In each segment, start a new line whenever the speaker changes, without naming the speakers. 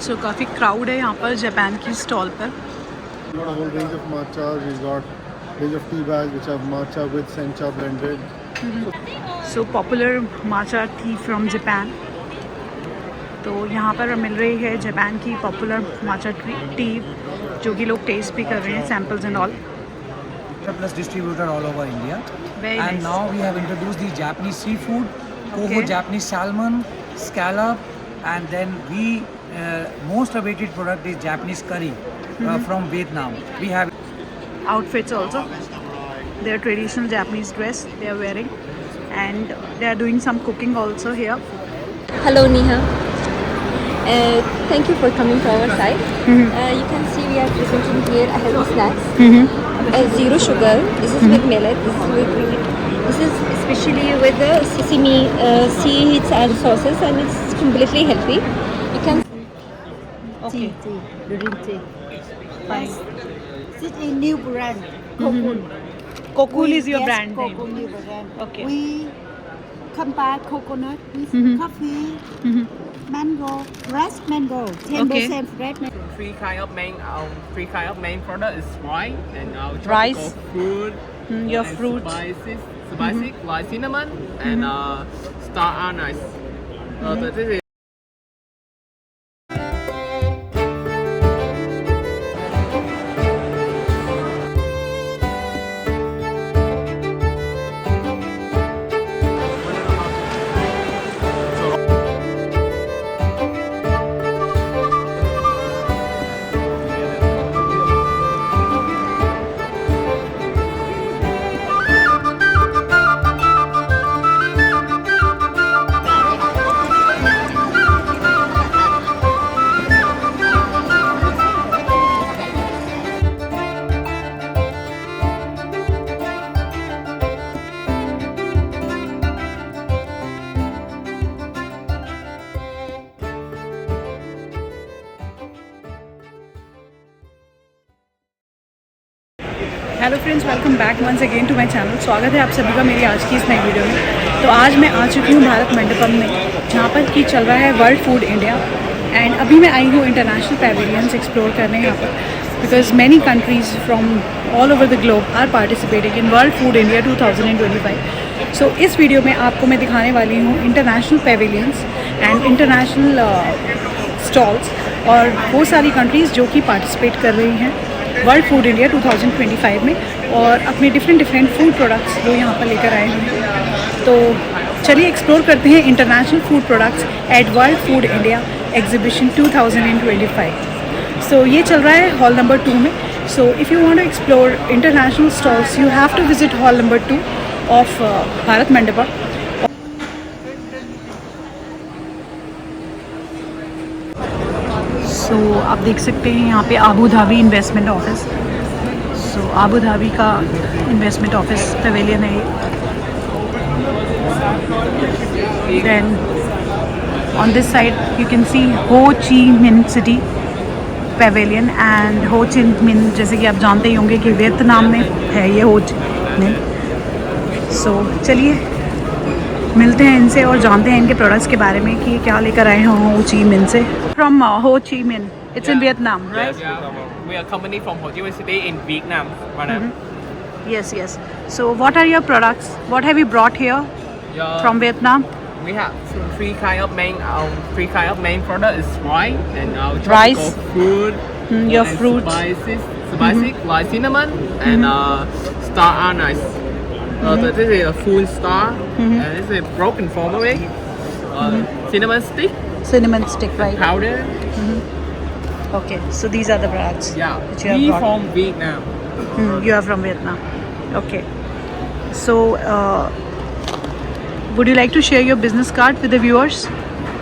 सो काफ़ी क्राउड है यहाँ पर जापान की स्टॉल पर.
We got a whole range of matcha. We've got range of tea bags which have matcha with sencha blended.
So popular matcha tea from Japan. तो यहाँ पर मिल रही है जापान की पॉपुलर माचा टी जो कि लोग टेस्ट भी कर रहे हैं, samples and all.
Plus distributor all over India.
Very
And
nice.
now we have introduced the Japanese seafood,
Okay.
Koho Japanese salmon, scallop, and then we most awaited product is Japanese curry from Vietnam. We have
Outfits also. Their traditional Japanese dress they are wearing, and they are doing some cooking also here.
Hello, Neha. Thank you for coming to our site. You can see we are presenting here a healthy snacks. Zero sugar. This is with millet. This is with wheat. This is especially with the sesame seeds and sauces, and it's completely healthy. You can.
Okay.
Drink tea. Fine. This is a new brand. Cocoon.
Cocoon is your brand name.
Cocoon new brand.
Okay.
We combine coconut with coffee, mango, fresh mango, 10% fresh mango.
Three kind of main product is rice and
Rice.
tropical fruit.
Your
and
fruits.
spices like cinnamon and star anise. This is
hello friends, welcome back once again to my channel. स्वागत है आप सभी का मेरी आज की इस नई वीडियो में. तो आज मैं आ चुकी हूँ भारत मंडपम में, जहाँ पर कि चल रहा है वर्ल्ड फूड इंडिया. एंड अभी मैं आई हूँ इंटरनेशनल पैवेलियंस एक्सप्लोर करने यहाँ पर, because many countries from all over the globe are participating in World Food India 2025. So इस वीडियो में आपको मैं दिखाने वाली हूँ international pavilions and international stalls और वो सारी कंट्रीज़ जो कि पार्टिसिपेट कर रही हैं वर्ल्ड फूड इंडिया 2025 में, और अपने डिफरेंट फूड प्रोडक्ट्स जो यहाँ पर लेकर आए हैं. तो चलिए एक्सप्लोर करते हैं international food products at World Food India exhibition 2025. सो ये चल रहा है हॉल नंबर 2 में. So if you want to explore international stalls you have to visit hall number 2 of Bharat Mandapam. So आप देख सकते हैं यहाँ पे Abu Dhabi investment office. So Abu Dhabi का इन्वेस्टमेंट ऑफिस पवेलियन है ये. Then on this side you can see Ho Chi Minh City pavilion. And हो ची मिन जैसे कि आप जानते ही होंगे कि वियतनाम में है ये हो ची मिन. सो चलिए मिलते हैं इनसे और जानते हैं इनके प्रोडक्ट्स के बारे में कि क्या लेकर आए हैं हो ची मिन से. फ्रॉम हो ची मिन, it's in Vietnam, right?
Yes, we are a company from Ho Chi Minh City in Vietnam, madam.
Yes. So what are your products? What have you brought here from Vietnam?
We have three kind of main product is rice and
Rice.
tropical fruit.
Your
and
fruit.
spices like cinnamon and star anise. This is a full star and this is a broken formula. Cinnamon stick.
Cinnamon stick, right?
Powder.
Okay, so these are the products
Yeah.
which you have
We
brought.
from Vietnam.
You are from Vietnam. Okay. So, would you like to share your business card with the viewers?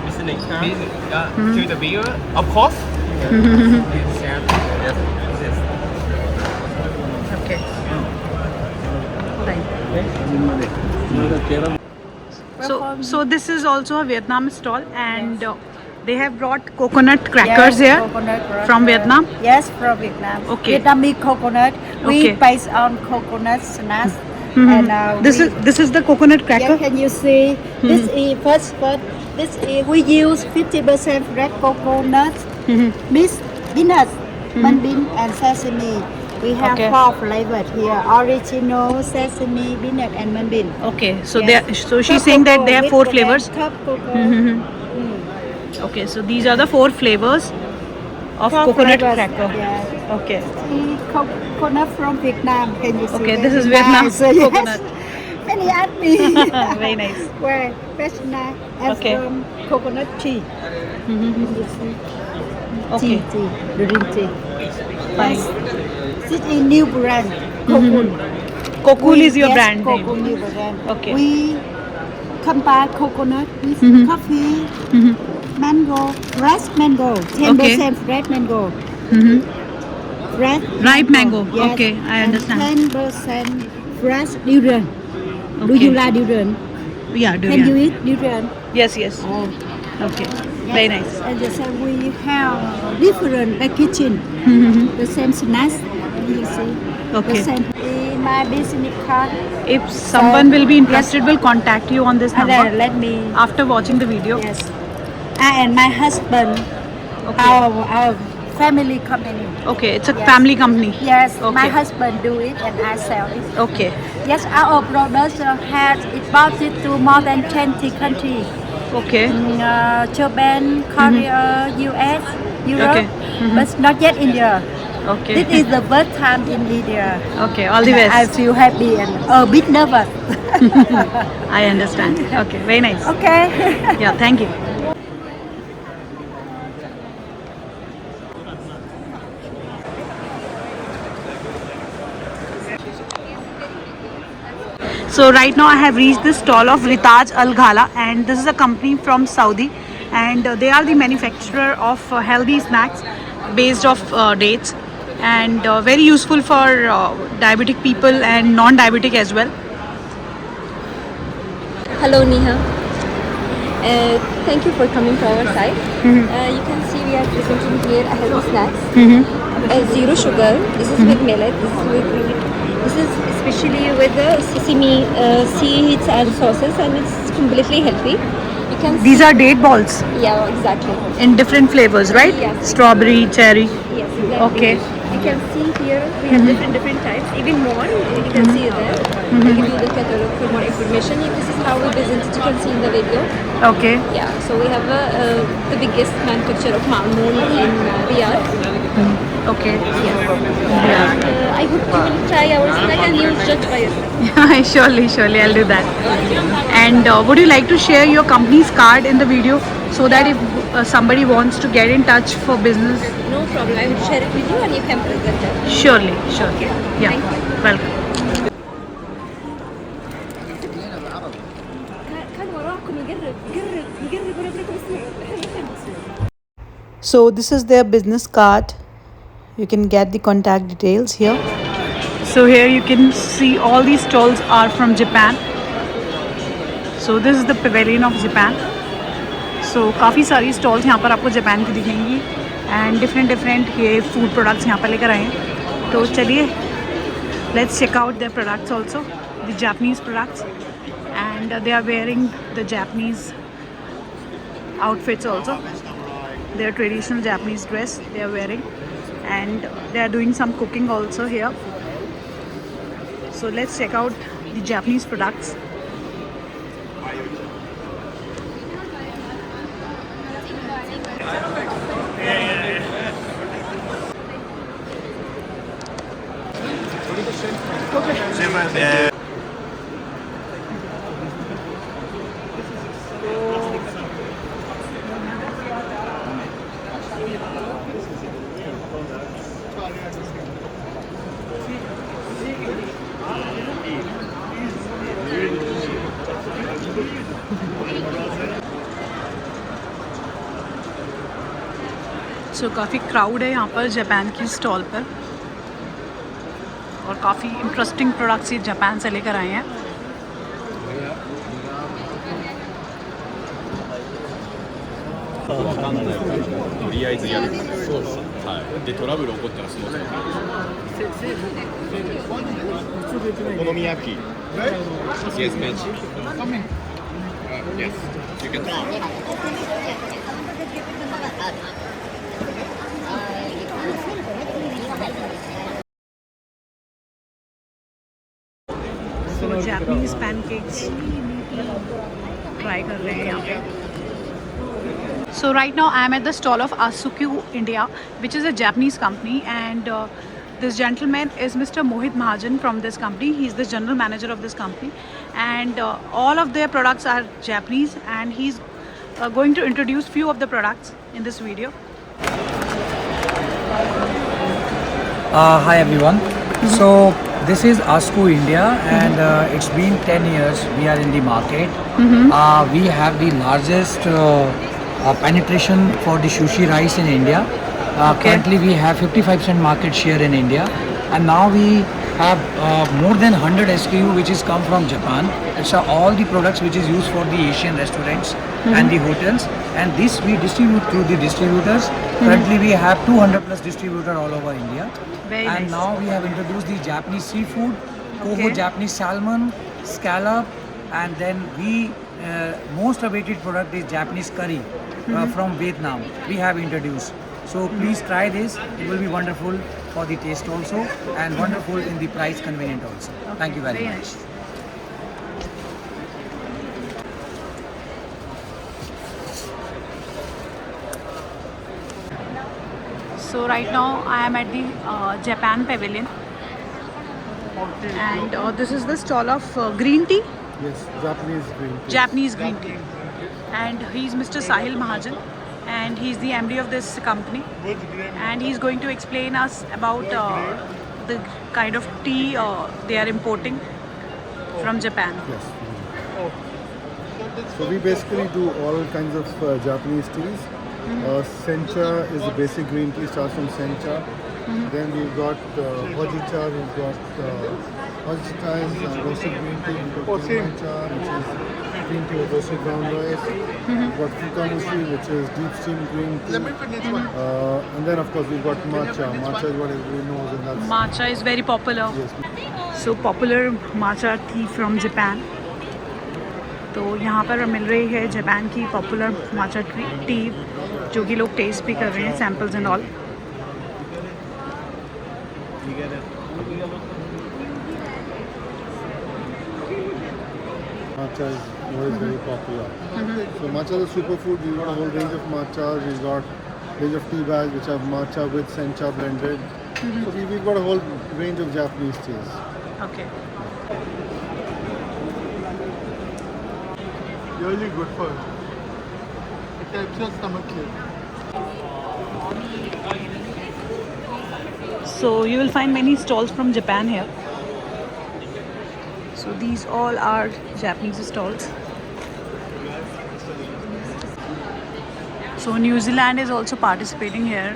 Listening. To the viewer, of course. Yes.
Okay. Fine. So this is also a Vietnam stall, and they have brought coconut crackers here
Coconut cracker.
from Vietnam.
Yes, from Vietnam.
Okay.
Vietnamese coconut. We
Okay.
based on coconut snacks. And
This is the coconut
yeah,
cracker.
can you see? This is first. This is we use 50% red coconut Mixed peanuts, mung bean, and sesame. We have
Okay.
4 flavors here: original, sesame, peanut, and mung bean.
Okay, so
Yes.
they are, so she's
Cup
saying that
cocoa
they have
with
4
coconut,
flavors.
cup cocoa.
Okay, so these are the 4 flavors of
4
coconut
flavors.
cracker.
Yeah.
Okay.
Coconut from Vietnam. Can you see?
Okay,
Very
this is Vietnam
nice. Yes.
coconut.
Can you ask me?
Very nice.
Where? Vietnam. And
Okay.
from coconut tea.
Okay.
Tea. Green tea.
Fine.
This is new brand. Cocoon.
Cocoon is your
Yes,
brand name.
Cocoon new brand.
Okay.
We combine coconut with coffee, mango, fresh mango, 10% fresh mango. Fresh
Ripe mango.
Yes.
Okay, I understand.
And 10% fresh durian. Do
Okay.
you like durian?
Yeah,
Can you
durian.
eat durian?
Yes, yes. Okay. Very nice.
And the same we have different packaging. The same snacks. You see.
Okay.
The same. In my business card.
If someone will be interested, will contact you on this
And
number
then let me.
after watching the video.
Yes. And my husband.
Okay.
Our family company.
Okay, it's a
Yes.
family company.
Yes.
Okay.
My husband do it and I sell it.
Okay.
Yes, our products has exported to more than 20 countries.
Okay.
Japan, Korea, US, Europe,
Okay.
but not yet India.
Okay.
This is the first time in India.
Okay. All the
I
best.
feel happy and a bit nervous.
I understand. Okay. Very nice.
Okay.
Yeah. Thank you. So right now I have reached the stall of Ritaj Al Ghala, and this is a company from Saudi, and they are the manufacturer of healthy snacks based off dates, and very useful for diabetic people and non-diabetic as well.
Hello, Neha. Thank you for coming to our site. You can see we are presenting here a healthy snacks. Zero sugar. This is with millet. This is especially with the sesame seeds and sauces, and it's completely healthy. You can
These are date balls
yeah, exactly.
in different flavors, right?
Yes.
Strawberry, cherry.
Yes, exactly.
Okay.
You can see here we have different types, even more. You can see there. I'll give you the catalog for more information. This is how we present it. You can see in the video.
Okay.
Yeah, so we have the biggest manufacturer of Ma'moon in Riyadh.
Okay.
And, I hope you will try our snack and you will judge by yourself.
Surely, I'll do that. And would you like to share your company's card in the video so that if somebody wants to get in touch for business?
No problem. I will share it with you and you can present it.
Surely. Yeah.
Thank
Welcome.
كان وراكم يقرب
So this is their business card. You can get the contact details here. So here you can see all these stalls are from Japan. So this is the pavilion of Japan. So काफ़ी सारी stalls यहाँ पर आपको Japan की दिखेंगी and different ये food products यहाँ पर लेकर आए हैं. तो चलिए let's check out their products also, the Japanese products, and they are wearing the Japanese outfits also. Their traditional Japanese dress they are wearing, and they are doing some cooking also here. So let's check out the Japanese products. सो काफ़ी crowd है यहाँ पर Japan की stall पर, और काफ़ी interesting products ये Japan से लेकर आए हैं.
わかんないからとりあえずやるからそうです、はい、でトラブル起こったらそうですお好み焼き Yes, bench. Yes, you can talk.
Japanese pancakes try कर रहे हैं यहाँ पे. So right now I am at the stall of Asukyu India, which is a Japanese company, and this gentleman is Mr. Mohit Mahajan from this company. He is the general manager of this company, and all of their products are Japanese, and he's going to introduce few of the products in this video.
Hi everyone. So this is Asukyu India, and it's been 10 years we are in the market. We have the largest penetration for the sushi rice in India. Currently we have 55% market share in India, and now we have more than 100 SKU which is come from Japan. It's all the products which is used for the Asian restaurants and the hotels, and this we distribute through the distributors. Currently we have 200 plus distributors all over India.
Very
And
nice.
now we have introduced the Japanese seafood, Koho
Okay.
Japanese salmon, scallop, and then we most awaited product is Japanese curry from Vietnam. We have introduced. So please try this. It will be wonderful for the taste also, and wonderful in the price convenient also. Thank you very
Very
much.
nice. So right now I am at the Japan Pavilion, and this is the stall of green tea,
Yes, Japanese green tea.
Japanese green tea, and he's Mr. Sahil Mahajan, and he's the MD of this company, and he's going to explain us about the kind of tea they are importing from Japan.
Yes. So we basically do all kinds of Japanese teas. Sencha is the basic green tea, starts from sencha. Then we've got hojicha, we've got hojicha is roasted green tea, we've got kimacha, which is green tea with roasted brown rice. We've got fukamushi, which is deep steamed green tea. And then of course we've got matcha. Matcha is what everybody knows, and that's
Matcha is very popular.
yes.
So popular matcha tea from Japan. तो यहाँ पर मिल रही है Japan की popular matcha T, जो कि लोग test भी कर रहे हैं, samples and all.
Matcha is always very popular. So matcha is a superfood. We've got a whole range of matchas. We've got a range of tea bags which have matcha with sencha blended. So we've got a whole range of Japanese teas.
Okay.
Really good for you. It helps your stomach clear.
So you will find many stalls from Japan here. So these all are Japanese stalls. So New Zealand is also participating here.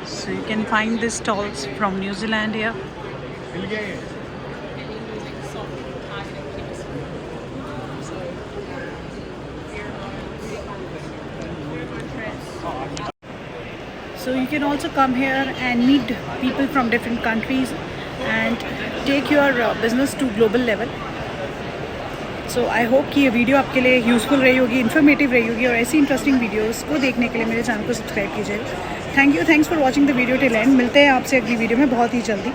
So you can find the stalls from New Zealand here. So you can also come here and meet people from different countries and take your business to global level. So I hope कि ये video आपके लिए useful रही होगी, informative रही होगी, और ऐसी इंटरेस्टिंग वीडियोस को देखने के लिए मेरे चैनल को सब्सक्राइब कीजिए. Thanks for watching the video till and. मिलते हैं आपसे अगली वीडियो में बहुत ही जल्दी.